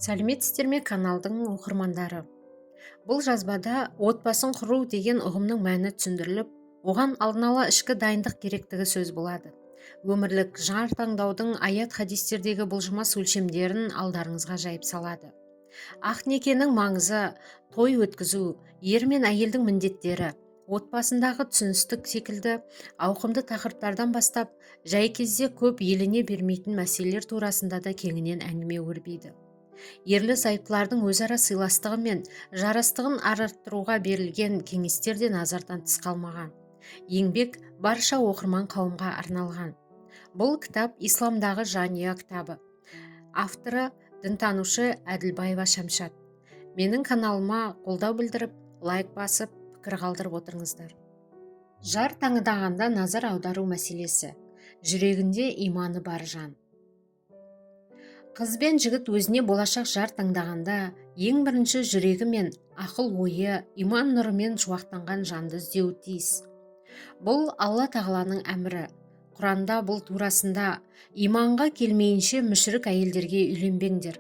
Сәлеметсіздер ме каналдың оқырмандары. Бұл жазбада отбасын құру деген ұғымның мәні түсіндіріліп, оған алдын ала ішкі дайындық керектігі сөз болады. Өмірлік жар таңдаудың аят хадистердегі бұлжымас өлшемдерін алдарыңызға жайып салады. Ақ некенің маңызы, той өткізу, ер мен әйелдің міндеттері, отбасындағы түсіністік секілді ауқымды тақырыптардан бастап, жай кезде көп елене бермейтін мәселелер турасында да кеңінен әңгіме өрбиді. Ерлі зайыптылардың өзара сыйластығы мен жарастығын арттыруға берілген кеңестер де назардан тыс қалмаған. Еңбек барша оқырман қауымға арналған. Бұл кітап исламдағы жанұя кітабы. Авторы дінтанушы Әділбаева Шамшат. Менің каналыма қолдау білдіріп, лайк басып, пікір қалдырып отырыңыздар. Жар таңдағанда назар аудару мәселесі. Жүрегінде иманы бар жан. Қыз бен жігіт өзіне болашақ жар таңдағанда ең бірінші жүрегі мен ақыл ойы, иман нұрымен шуақтанған жанды іздеуі тиіс. Бұл Алла тағаланың әмірі. Құранда бұл турасында иманға келмейінше мүшрік әйелдерге үйленбеңдер.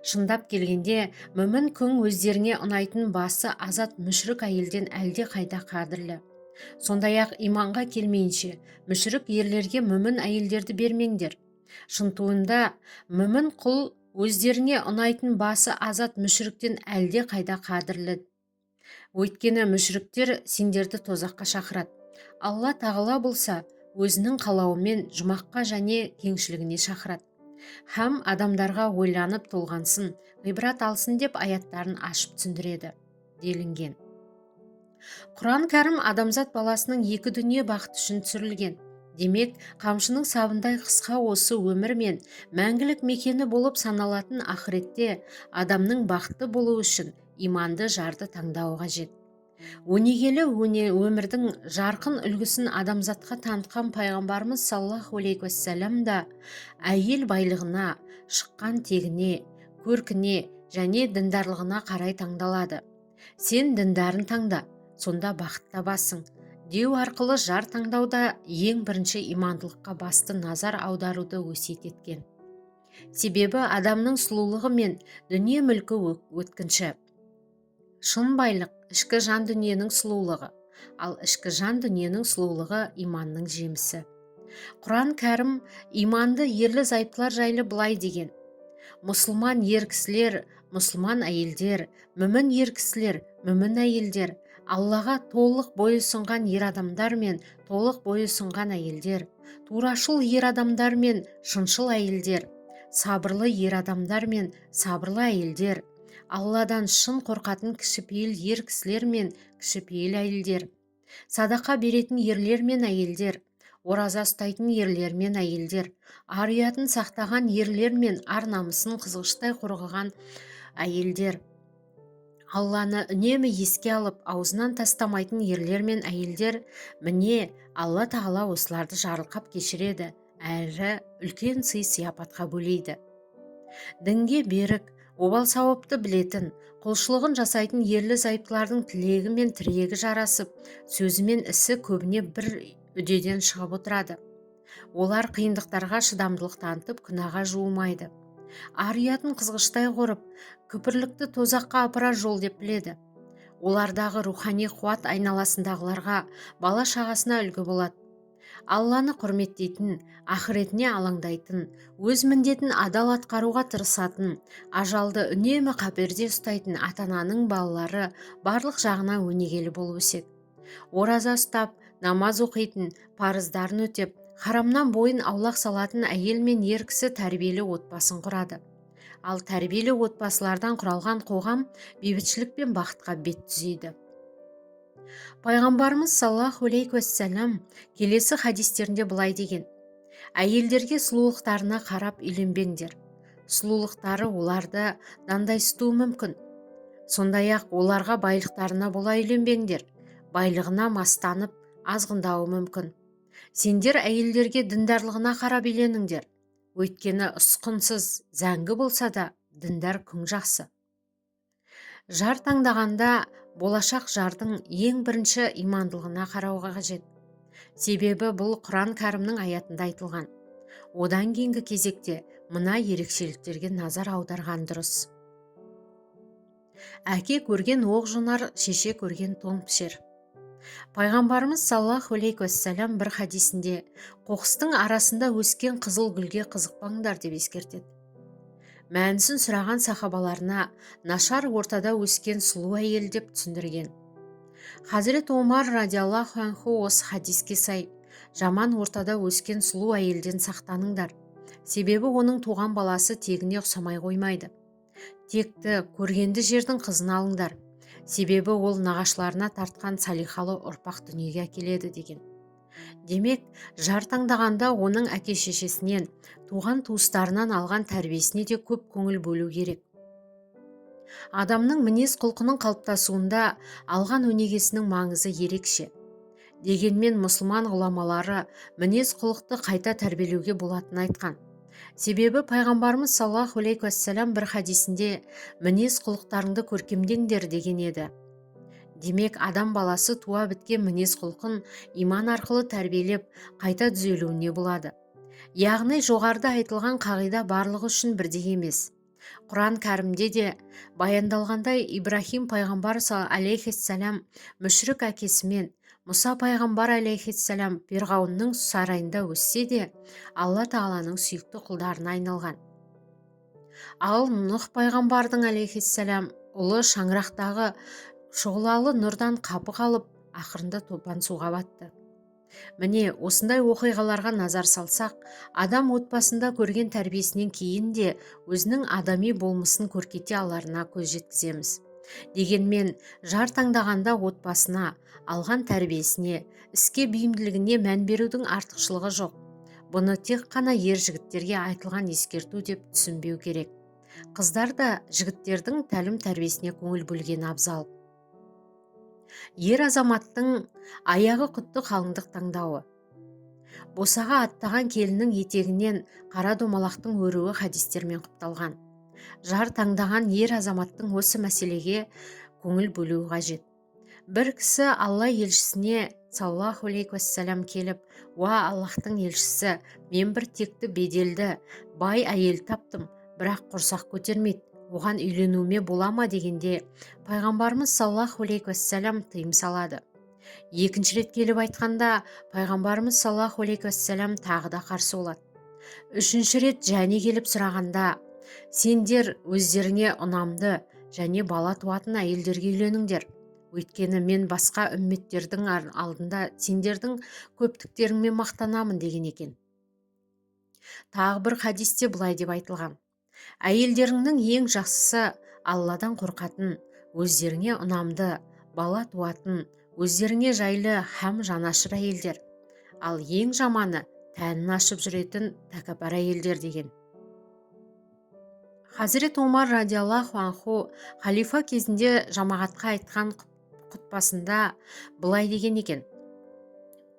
Шындап келгенде мүмін күң өздеріне ұнайтын басы азат мүшрік әйелден әлде қайда қадірлі. Сондай-ақ иманға келмейінше мүшрік ерлерге мүмін әйелдерді бермеңдер. Шынтуында мүмін құл өздеріне ұнайтын басы азат мүшіріктен әлде қайда қадірлі. Өйткені мүшіріктер сендерді тозаққа шақырады. Алла тағала болса өзінің қалауымен жұмаққа және кеңшілігіне шақырады. Һәм адамдарға ойланып толғансын, ғибрат алсын деп аяттарын ашып түсіндіреді, делінген. Құран кәрім адамзат баласының екі дүние бақыты үшін түсірілген. Демек, қамшының сабындай қысқа осы өмір мен мәңгілік мекені болып саналатын ақыретте адамның бақытты болуы үшін иманды жарды таңдауы қажет. Өнегелі өмірдің жарқын үлгісін адамзатқа танытқан пайғамбарымыз саллаллаху алейхи уассалам да әйел байлығына, шыққан тегіне, көркіне және діндарлығына қарай таңдалады. Сен діндарын таңда, сонда бақыт табасың деу арқылы жар таңдауда ең бірінші имандылыққа басты назар аударуды өсиет еткен. Себебі адамның сұлулығы мен дүние мүлкі өткінші. Шын байлық ішкі жан дүниенің сұлулығы, ал ішкі жан дүниенің сұлулығы иманның жемісі. Құран кәрім иманды ерлі зайыптылар жайлы былай деген: мұсылман ер кісілер, мұсылман әйелдер, мүмін ер кісілер, мүмін әйелдер, Аллаға толық бойұсынған ер адамдар мен толық бойұсынған әйелдер, турашыл ер адамдар мен шыншыл әйелдер, сабырлы ер адамдар мен сабырлы әйелдер, Алладан шын қорқатын кішіпейіл ер кісілер мен кішіпейіл әйелдер, садақа беретін ерлер мен әйелдер, ораза ұстайтын ерлер мен әйелдер, ар-ұятын сақтаған ерлер мен ар-намысын қызғыштай қорғаған әйелдер, Алланы үнемі еске алып, аузынан тастамайтын ерлер мен әйелдер, міне Алла тағала осыларды жарылқап кешіреді, әрі үлкен сый-сияпатқа бөлейді. Дінге берік, обал сауапты білетін, құлшылығын жасайтын ерлі зайыптылардың тілегі мен тірегі жарасып, сөзі мен ісі көбіне бір үдеден шығып отырады. Олар қиындықтарға шыдамдылық танытып, күнәға жуымайды. Ар-ұятын қызғыштай қорып, күпірлікті тозаққа апарар жол деп біледі. Олардағы рухани қуат айналасындағыларға, бала шағасына үлгі болады. Алланы құрметтейтін, ақыретіне алаңдайтын, өз міндетін адал атқаруға тырысатын, ажалды үнемі қаперде ұстайтын ата-ананың балалары барлық жағына өнегелі болып өседі. Ораза ұстап, намаз оқитын, парыздарын өтеп, харамнан бойын аулақ салатын әйел мен ер кісі тәрбиелі отбасын құрады. Ал тәрбиелі отбасылардан құралған қоғам бейбітшілік пен бақытқа бет түзейді. Пайғамбарымыз саллаллаху алейхи уассалам келесі хадистерінде былай деген: әйелдерге сұлулықтарына қарап үйленбеңдер. Сұлулықтары оларды дандайсытуы мүмкін. Сондай-ақ оларға байлықтарына бола үйленбеңдер. Байлығына мастанып, азғындауы мүмкін. Сендер әйелдерге діндарлығына қарап үйленіңдер. Өйткені ұсқынсыз, зәңгі болса да, діндар күң жақсы. Жар таңдағанда болашақ жардың ең бірінші имандылығына қарауға қажет. Себебі бұл Құран кәрімнің аятында айтылған. Одан кейінгі кезекте мына ерекшеліктерге назар аударған дұрыс. Әке көрген оқ жонар, шеше көрген тон пішер. Пайғамбарымыз саллаллаху алейхи уассалам бір хадисінде қоқыстың арасында өскен қызыл гүлге қызықпаңдар деп ескертеді. Мәнісін сұраған сахабаларына нашар ортада өскен сұлу әйел деп түсіндірген. Хазірет Омар радиаллаху анху осы хадиске сай, жаман ортада өскен сұлу әйелден сақтаныңдар. Себебі оның туған баласы тегіне ұқсамай қоймайды. Текті көргенді жердің қызын алыңдар. Себебі ол нағашыларына тартқан салихалы ұрпақ дүниеге әкеледі деген. Демек, жар таңдағанда оның әке-шешесінен, туған туыстарынан алған тәрбиесіне де көп көңіл бөлу керек. Адамның мінез құлқының қалыптасуында алған өнегесінің маңызы ерекше. Дегенмен мұсылман ғұламалары мінез құлықты қайта тәрбиелеуге болатынын айтқан. Себебі пайғамбарымыз саллаллаху алейхи уассалам бір хадисінде мінез құлықтарыңды көркемдеңдер деген еді. Демек, адам баласы туа біткен мінез құлқын иман арқылы тәрбиелеп қайта түзелуіне болады. Яғни жоғарыда айтылған қағида барлығы үшін бірдей емес. Құран кәрімде де баяндалғандай Ибрахим пайғамбар алейхиссалам мүшрік әкесімен, Мұса пайғамбар алейхиссалам Фирғауынның сарайында өссе де, Алла тағаланың сүйікті құлдарына айналған. Ал Нұх пайғамбардың алейхиссалам ұлы шаңырақтағы шұғылалы нұрдан қапы қалып, ақырында топан суға батты. Міне, осындай оқиғаларға назар салсақ, адам отбасында көрген тәрбиесінен кейін де өзінің адами болмысын көркете аларына көз жеткіземіз. Дегенмен, жар таңдағанда отбасына, алған тәрбиесіне, іске бейімділігіне мән берудің артықшылығы жоқ. Бұны тек қана ер жігіттерге айтылған ескерту деп түсінбеу керек. Қыздар да жігіттердің тәлім тәрбиесіне көңіл бөлген абзал. Ер азаматтың аяғы құтты қалыңдық таңдауы. Босаға аттаған келіннің етегінен қара домалақтың өруі хадистермен құпталған. Жар таңдаған ер азаматтың осы мәселеге көңіл бөлуі қажет. Бір кісі Алла елшісіне саллаллаху алейхи уассалам келіп, «Уа Аллахтың елшісі, мен бір текті беделді, бай әйел таптым, бірақ құрсақ көтермейді. Оған үйленуіме бола ма?» дегенде, пайғамбарымыз саллаллаху алейхи уассалам тыйым салады. Екінші рет келіп айтқанда, пайғамбарымыз саллаллаху алейхи уассалам тағы да қарсы болады. Үшінші рет және келіп сұрағанда, сендер өздеріңе ұнамды және бала туатын әйелдерге үйленіңдер. Өйткені мен басқа үмметтердің алдында сендердің көптіктеріңмен мақтанамын деген екен. Тағы бір хадисте былай деп айтылған: әйелдеріңнің ең жақсысы Алладан қорқатын, өздеріңе ұнамды, бала туатын, өздеріңе жайлы һәм жанашыр әйелдер. Ал ең жаманы тәнін ашып жүретін тәкаппар әйелдер деген. Хазірет Омар радиаллаху анху халифа кезінде жамағатқа айтқан құтпасында былай деген екен: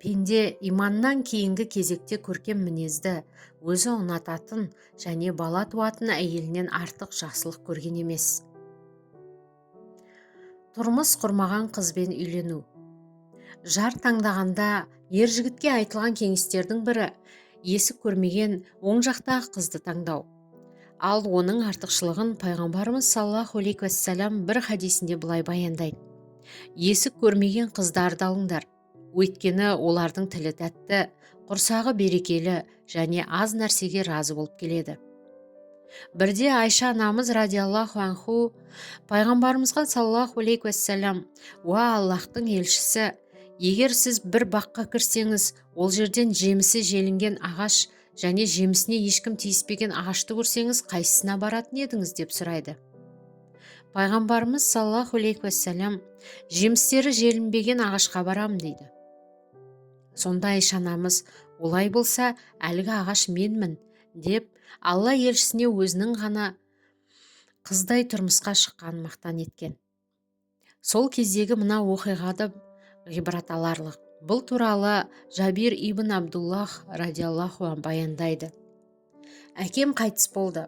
пенде иманнан кейінгі кезекте көркем мінезді, өзі ұнататын және бала туатын әйелінен артық жақсылық көрген емес. Тұрмыс құрмаған қызбен үйлену. Жар таңдағанда ер жігітке айтылған кеңестердің бірі есік көрмеген оң жақтағы қызды таңдау. Ал оның артықшылығын пайғамбарымыз саллаллаху алейхи уассалам бір хадисінде былай баяндайды: есік көрмеген қыздарды алыңдар, өйткені олардың тілі тәтті, құрсағы берекелі және аз нәрсеге разы болып келеді. Бірде Айша анамыз радиаллаху анху пайғамбарымызға саллаллаху алейхи уассалам: «Уа Аллахтың елшісі, егер сіз бір баққа кірсеңіз, ол жерден жемісі желінген ағаш және жемісіне ешкім тиіспеген ағашты көрсеңіз, қайсысына баратын едіңіз?» деп сұрайды. Пайғамбарымыз саллаллаху алейхи уассалам: «Жемістері желінбеген ағашқа барам» дейді. Сонда Айша анамыз: «Олай болса, әлгі ағаш менмін» деп Алла елшісіне өзінің ғана қыздай тұрмысқа шыққанын мақтан еткен. Сол кездегі мына оқиғада ғибрат аларлық. Бұл туралы Жабир ибн Абдуллах радиаллаху анху баяндайды: әкем қайтыс болды.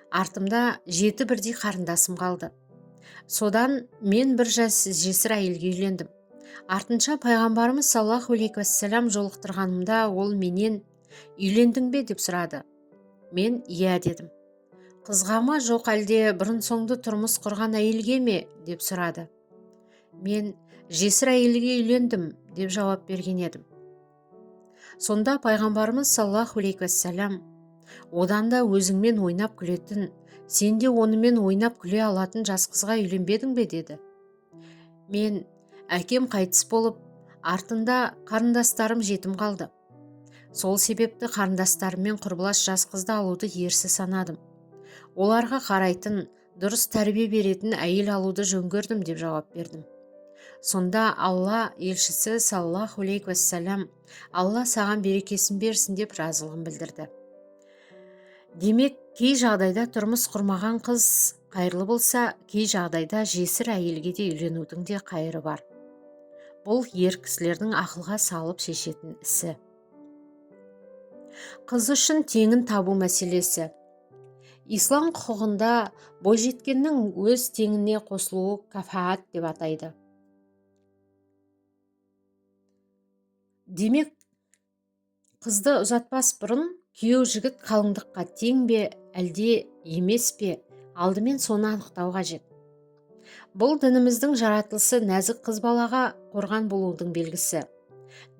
Артымда 7 бірдей қарындасым қалды. Содан мен бір жесір әйелге үйлендім. Артынша пайғамбарымыз саллаллаху алейхи уассалам жолықтырғанымда ол менен «Үйлендің бе?» деп сұрады. Мен «Иә» дедім. Қызға ма жоқ әлде бұрын соңды тұрмыс құрған әйелге ме деп сұрады. Мен жесір әйелге үйлендім деп жауап берген едім. Сонда пайғамбарымыз саллаллаху алейхи уассалам, одан да өзіңмен ойнап күлетін, сен де онымен ойнап күле алатын жас қызға үйленбедің бе деді. Мен әкем қайтыс болып, артында қарындастарым жетім қалды. Сол себепті қарындастарыммен құрбылас жас қызды алуды ерсі санадым. Оларға қарайтын, дұрыс тәрбие беретін әйел алуды жөн көрдім деп жауап бердім. Сонда Алла елшісі саллаллаху алейхи уассалам, Алла саған берекесін берсін деп разылығын білдірді. Демек, кей жағдайда тұрмыс құрмаған қыз қайырлы болса, кей жағдайда жесір әйелге де үйленудің де қайыры бар. Бұл ер кісілердің ақылға салып шешетін ісі. Қыз үшін теңін табу мәселесі. Ислам құқығында бойжеткеннің өз теңіне қосылуы кафаат деп атайды. Демек, қызды ұзатпас бұрын күйеу жігіт қалыңдыққа тең бе, әлде емес пе, алдымен соны анықтау қажет. Бұл дініміздің жаратылысы нәзік қыз балаға қорған болудың белгісі.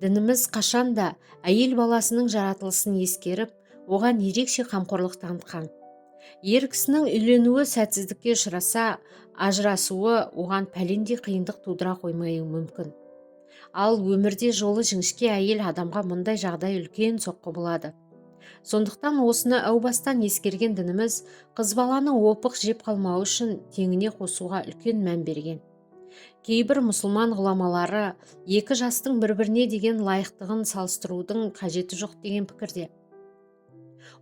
Дініміз қашанда әйел баласының жаратылысын ескеріп, оған ерекше қамқорлық танытқан. Ер кісінің үйленуі сәтсіздікке ұшыраса, ажырасуы оған пәлендей қиындық тудыра қоймауы мүмкін. Ал өмірде жолы жіңішке әйел адамға мұндай жағдай үлкен соққы болады. Сондықтан осыны әу бастан ескерген дініміз қыз баланы опық жеп қалмау үшін теңіне қосуға үлкен мән берген. Кейбір мұсылман ғұламалары екі жастың бір-біріне деген лайықтығын салыстырудың қажеті жоқ деген пікірде.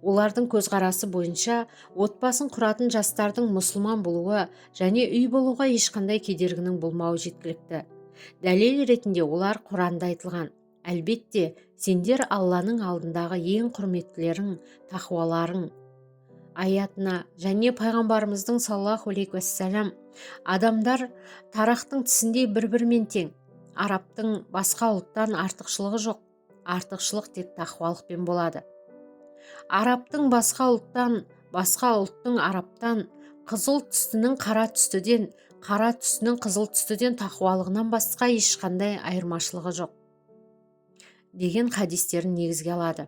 Олардың көзқарасы бойынша отбасын құратын жастардың мұсылман болуы және үй болуға ешқандай кедергінің болмауы жеткілікті. Дәлел ретінде олар Құранда айтылған: әлбетте, сендер Алланың алдындағы ең құрметтілерің, тақуаларың аятына және пайғамбарымыздың саллаллаху алейхи уассалам, адамдар тарақтың тісіндей бір-бірімен тең. Арабтың басқа ұлттан артықшылығы жоқ. Артықшылық тек тақуалықпен болады. Арабтың басқа ұлттан, басқа ұлттың арабтан, қызыл түстінің қара түстіден, қара түстінің қызыл түстіден тақуалығынан басқа ешқандай айырмашылығы жоқ деген хадистерін негізге алады.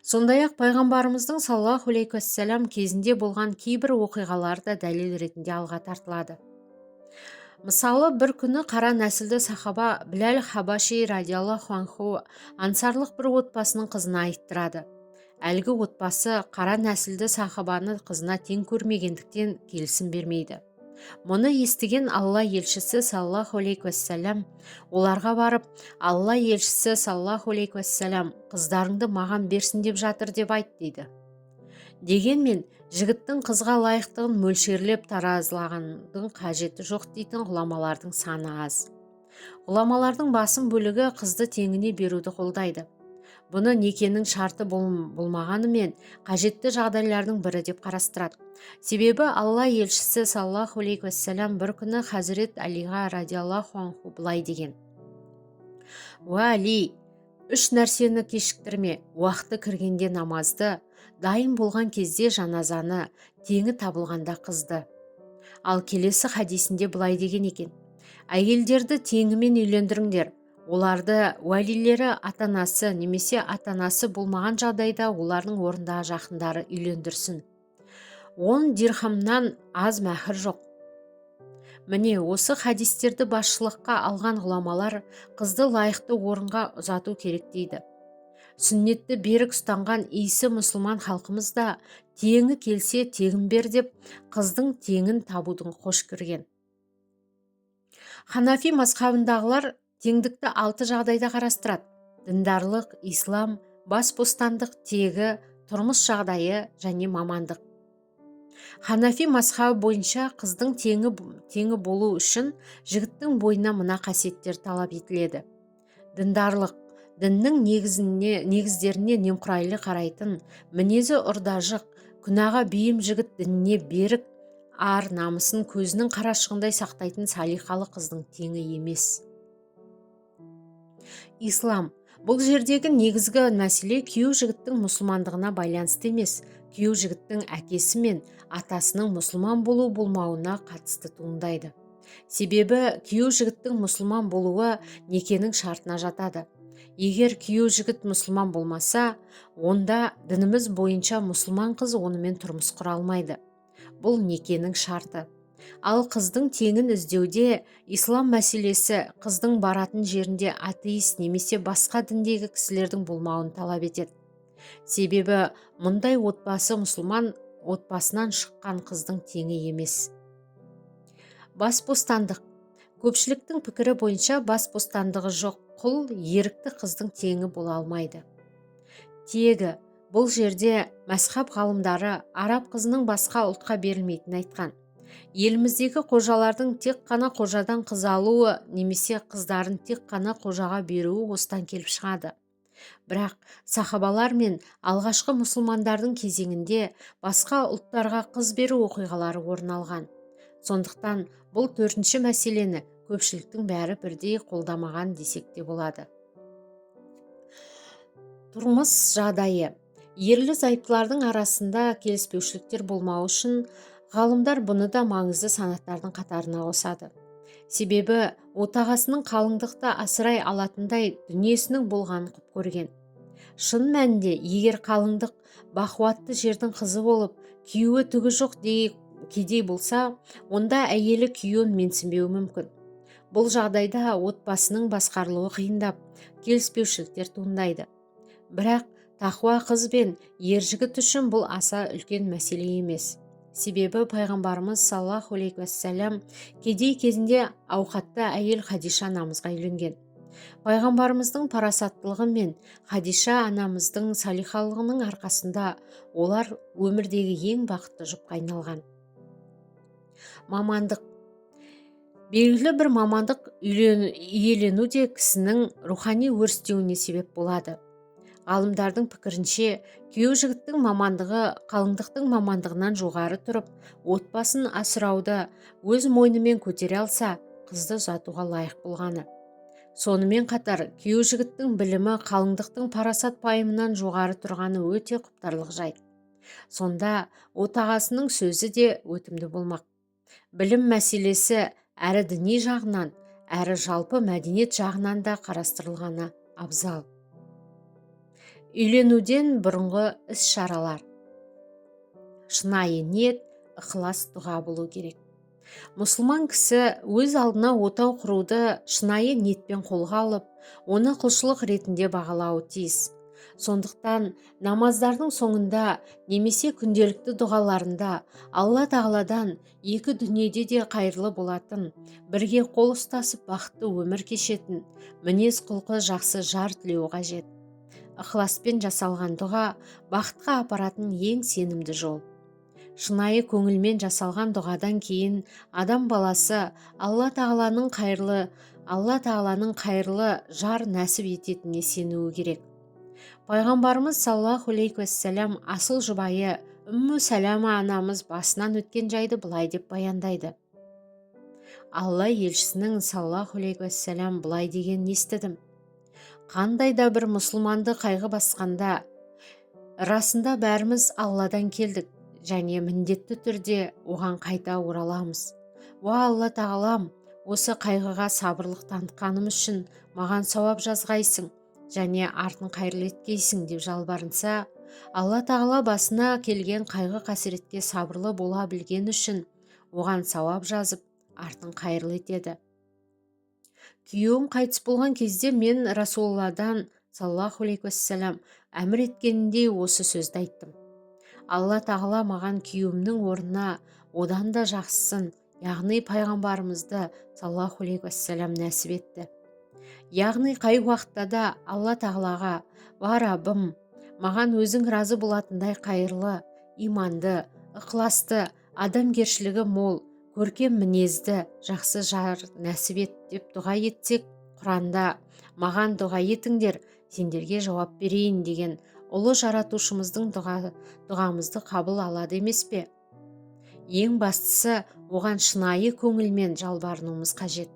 Сондай-ақ пайғамбарымыздың саллаллаху алейхи уассалам кезінде болған кейбір оқиғалар да дәлел ретінде алға тартылады. Мысалы, бір күні қара нәсілді сахаба Біләл Хабаши радиаллаху анху ансарлық бір отбасының қызына айттырады. Әлгі отбасы қара нәсілді сахабаны қызына тең көрмегендіктен келісім бермейді. Мұны естіген Алла елшісі саллаллаху алейхи уассалам оларға барып, Алла елшісі саллаллаху алейхи уассалам қыздарыңды маған берсін деп жатыр деп айт дейді. Дегенмен, жігіттің қызға лайықтығын мөлшерлеп таразылағандың қажеті жоқ дейтін ғұламалардың саны аз. Ғұламалардың басым бөлігі қызды теңіне беруді қолдайды. Бұны некенің шарты болмағанымен қажетті жағдайлардың бірі деп қарастырады. Себебі Алла елшісі саллаллаху алейхи уассалам бір күні Хазірет Алиға радиаллаху анху былай деген: «Уа Али, үш нәрсені кешіктірме: уақыты кіргенде намазды, дайын болған кезде жаназаны, теңі табылғанда қызды». Ал келесі хадисінде былай деген екен: әйелдерді теңімен үйлендіріңдер. Оларды уәлилері атанасы немесе атанасы болмаған жағдайда олардың орындағы жақындары үйлендірсін. 10 дирхамнан аз мәһір жоқ. Міне осы хадистерді басшылыққа алған ғұламалар қызды лайықты орынға ұзату керек дейді. Сүннетті берік ұстанған иісі мұсылман халқымыз да теңі келсе тегін бер деп қыздың теңін табудың қош көрген. Ханафи мазхабындағылар теңдікті 6 жағдайда қарастырады: діндарлық, ислам, бас бостандық, тегі, тұрмыс жағдайы және мамандық. Ханафи мазхабы бойынша қыздың теңі болу үшін жігіттің бойына мына қасиеттер талап етіледі: діндарлық, діннің негіздеріне немқұрайлы қарайтын, мінезі ұрдажық, күнәға бейім жігіт, дініне берік, ар намысын көзінің қарашығындай сақтайтын салиқалы қыздың теңі емес. Ислам. Бұл жердегі негізгі мәселе күйеу жігіттің мұсылмандығына байланысты емес, күйеу жігіттің әкесі мен атасының мұсылман болмауына қатысты туындайды. Себебі күйеу жігіттің мұсылман болуы некенің шартына жатады. Егер күйеу жігіт мұсылман болмаса, онда дініміз бойынша мұсылман қыз онымен тұрмыс құра алмайды. Бұл некенің шарты. Ал қыздың теңін іздеуде ислам мәселесі қыздың баратын жерінде атеист немесе басқа діндегі кісілердің болмауын талап етеді. Себебі мұндай отбасы мұсылман отбасынан шыққан қыздың теңі емес. Бас бостандық. Көпшіліктің пікірі бойынша бас бостандығы жоқ құл ерікті қыздың теңі бола алмайды. Тегі, бұл жерде мәзһаб ғалымдары араб қызының басқа ұлтқа берілмейтінін айтқан. Еліміздегі қожалардың тек қана қожадан қыз алуы немесе қыздарын тек қана қожаға беруі осыдан келіп шығады. Бірақ сахабалар мен алғашқы мұсылмандардың кезеңінде басқа ұлттарға қыз беру оқиғалары орын алған. Сондықтан бұл төртінші мәселені көпшіліктің бәрі бірдей қолдамаған десек те болады. Тұрмыс жағдайы. Ерлі-зайыптылардың арасында келіспеушіліктер болмау үшін ғалымдар бұны да маңызды санаттардың қатарына қосады. Себебі отағасының қалыңдықты асырай алатындай дүниесінің болғанын құп көрген. Шын мәнінде егер қалыңдық бақуатты жердің қызы болып, күйеуі түгі жоқ кедей болса, онда әйелі күйеуін менсінбеуі мүмкін. Бұл жағдайда отбасының басқарылуы қиындап, келіспеушіліктер туындайды. Бірақ тақуа қыз бен ер жігіт үшін бұл аса үлкен мәселе емес. Себебі пайғамбарымыз саллаллаху алейхи уассалам кедей кезінде ауқатты әйел Хадиша анамызға үйленген. Пайғамбарымыздың парасаттылығы мен Хадиша анамыздың салихалығының арқасында олар өмірдегі ең бақытты жұпқа айналған. Мамандық. Белгілі бір мамандық иелену де кісінің рухани өрістеуіне себеп болады. Ғалымдардың пікірінше, күйеу жігіттің мамандығы қалыңдықтың мамандығынан жоғары тұрып, отбасын асырауды өз мойнымен көтере алса, қызды ұзатуға лайық болғаны. Сонымен қатар, күйеу жігіттің білімі қалыңдықтың парасат пайымынан жоғары тұрғаны өте құптарлық жайт. Сонда отағасының сөзі де өтімді болмақ. Білім мәселесі әрі діни жағынан, әрі жалпы мәдениет жағынан да қарастырылғаны абзал. Үйленуден бұрынғы іс-шаралар. Шынайы ниет, ықылас дұға болу керек. Мұсылман кісі өз алдына отау құруды шынайы ниетпен қолға алып, оны құлшылық ретінде бағалауы тиіс. Сондықтан намаздардың соңында немесе күнделікті дұғаларында Алла тағаладан екі дүниеде де қайырлы болатын, бірге қол ұстасып бақытты өмір кешетін, мінез құлқы жақсы жар тілеу қажет. Ықыласпен жасалған дұға бақытқа апаратын ең сенімді жол. Шынайы көңілмен жасалған дұғадан кейін адам баласы Алла тағаланың қайырлы жар нәсіп ететініне сенуі керек. Пайғамбарымыз саллаллаху алейхи уассалам асыл жұбайы Үмму Сәләма анамыз басынан өткен жайды былай деп баяндайды. Алла елшісінің саллаллаху алейхи уассалам былай деген естідім. Қандай да бір мұсылманды қайғы басқанда, расында бәріміз Алладан келдік және міндетті түрде оған қайта ораламыз. Уа Алла тағалам, осы қайғыға сабырлық танытқаным үшін маған сауап жазғайсың және артын қайырлы еткейсің деп жалбарынса, Алла тағала басына келген қайғы қасіретке сабырлы бола білген үшін оған сауап жазып, артын қайырлы етеді. Күйеуім қайтыс болған кезде мен Расулалладан саллаллаху алейхи уассалам әмір еткеніндей осы сөзді айттым. Алла тағала маған күйеуімнің орнына одан да жақсысын, яғни пайғамбарымызды саллаллаху алейхи уассалам нәсіп етті. Яғни қай уақытта да Алла тағалаға: "Ва Раббым, маған өзің разы болатындай қайырлы, иманды, ықыласты, адамгершілігі мол, көркем мінезді, жақсы жар нәсіп ет" деп дұға етсек, Құранда "Маған дұға етіңдер, сендерге жауап берейін" деген ұлы жаратушымыздың дұғамызды қабыл алады емес пе? Ең бастысы, оған шынайы көңілмен жалбарынуымыз қажет.